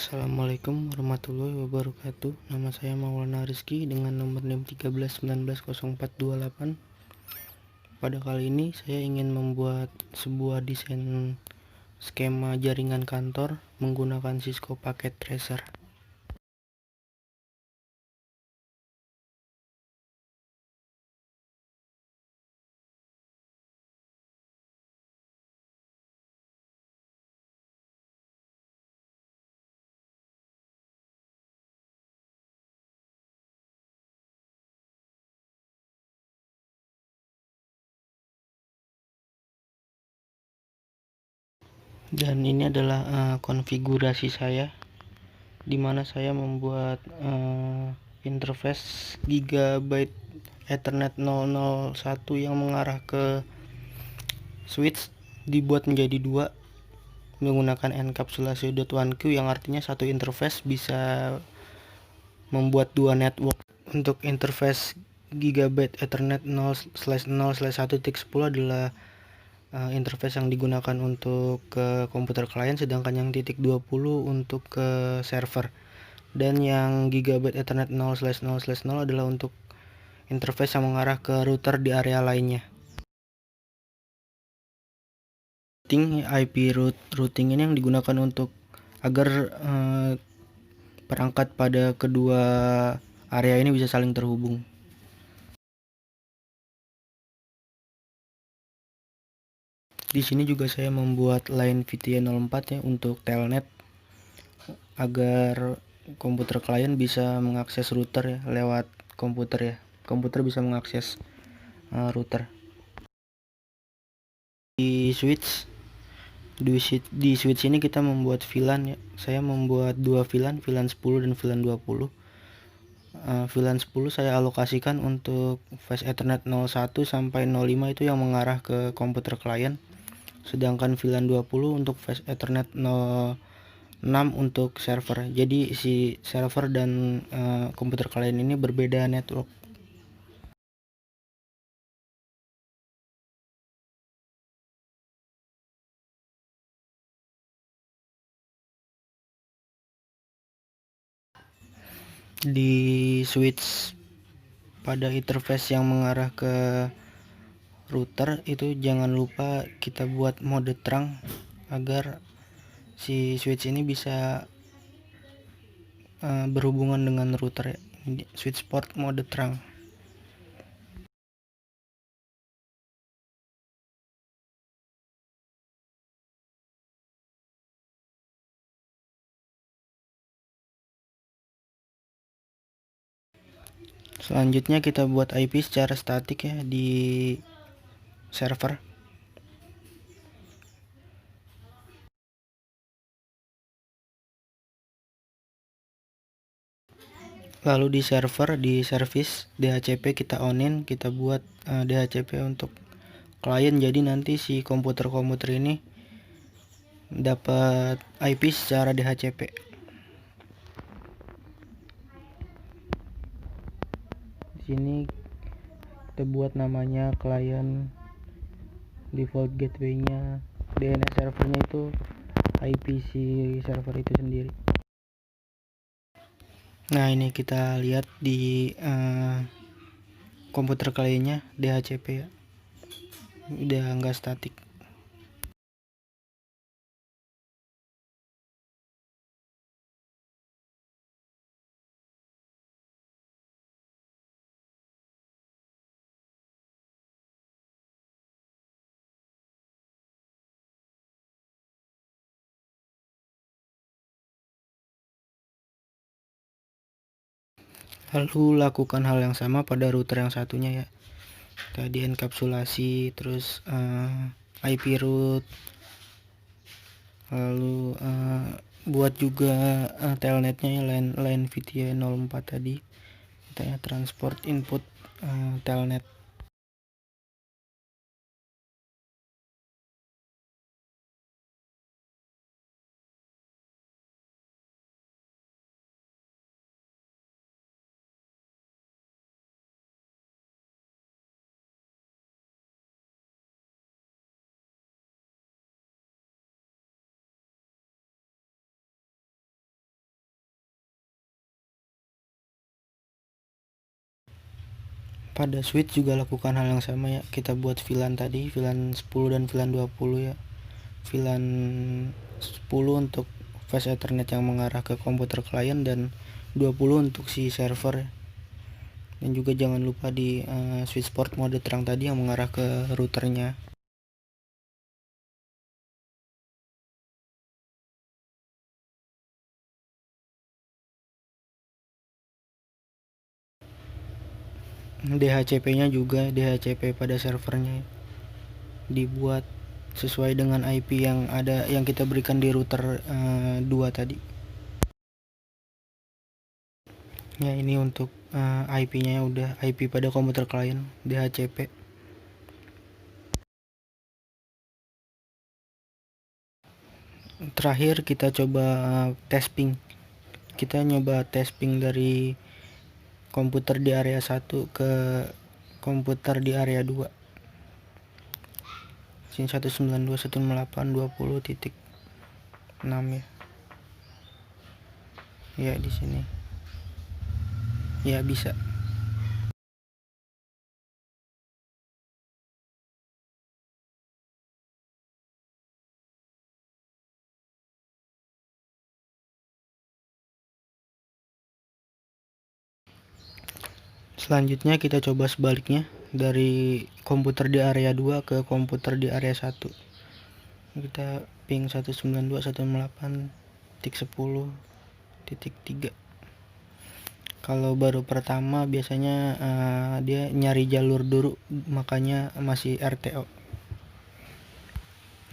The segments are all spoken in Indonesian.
Assalamualaikum warahmatullahi wabarakatuh. Nama saya Maulana Rizky dengan nomor NIM 13190428. Pada kali ini saya ingin membuat sebuah desain skema jaringan kantor menggunakan Cisco Packet Tracer. Dan ini adalah konfigurasi saya, di mana saya membuat interface Gigabyte Ethernet 001 yang mengarah ke switch dibuat menjadi dua menggunakan enkapsulasi .1Q, yang artinya satu interface bisa membuat dua network. Untuk interface Gigabyte Ethernet 0/0/1.10 adalah interface yang digunakan untuk ke komputer klien, sedangkan yang .20 untuk ke server, dan yang Gigabyte Ethernet 0/0/0 adalah untuk interface yang mengarah ke router di area lainnya. IP routing ini yang digunakan untuk agar perangkat pada kedua area ini bisa saling terhubung. Di sini juga saya membuat line VTN 04 ya untuk telnet, agar komputer klien bisa mengakses router ya lewat komputer ya. Komputer bisa mengakses router. Di switch ini kita membuat VLAN ya. Saya membuat dua VLAN 10 dan VLAN 20. VLAN 10 saya alokasikan untuk fast Ethernet 01 sampai 05 itu yang mengarah ke komputer klien, sedangkan VLAN 20 untuk fast Ethernet 06 untuk server. Jadi si server dan komputer klien ini berbeda network. Di switch pada interface yang mengarah ke router itu jangan lupa kita buat mode terang agar si switch ini bisa berhubungan dengan router ya. Switch port mode terang. Selanjutnya kita buat IP secara statik ya di server. Lalu di server, di service DHCP kita onin, kita buat DHCP untuk klien, jadi nanti si komputer-komputer ini dapat IP secara DHCP. Di sini kita buat namanya klien, default gateway-nya, DNS servernya itu IP si server itu sendiri. Nah, ini kita lihat di komputer kliennya DHCP ya, udah enggak statik. Lalu lakukan hal yang sama pada router yang satunya ya. Tadi enkapsulasi, terus IP route, lalu buat juga telnetnya ya, line VTN 04 tadi. Kita ya transport input telnet. Pada switch juga lakukan hal yang sama ya, kita buat VLAN tadi, VLAN 10 dan VLAN 20 ya. VLAN 10 untuk fast ethernet yang mengarah ke komputer klien dan 20 untuk si server ya. Dan juga jangan lupa di switch port mode terang tadi yang mengarah ke routernya. DHCP nya juga, DHCP pada servernya dibuat sesuai dengan IP yang ada, yang kita berikan di router 2 tadi ya. Ini untuk IP nya udah, IP pada komputer klien, DHCP. Terakhir kita coba testing, kita nyoba testing dari komputer di area 1 ke komputer di area 2, sini 192.168.20.6 ya. Ya di sini ya bisa. Selanjutnya kita coba sebaliknya, dari komputer di area 2 ke komputer di area 1. Kita ping 192.168.10.3. Kalau baru pertama biasanya dia nyari jalur dulu, makanya masih RTO.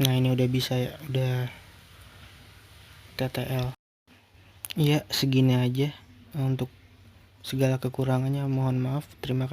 Nah ini udah bisa ya, udah TTL. Iya segini aja. Untuk segala kekurangannya mohon maaf, terima kasih.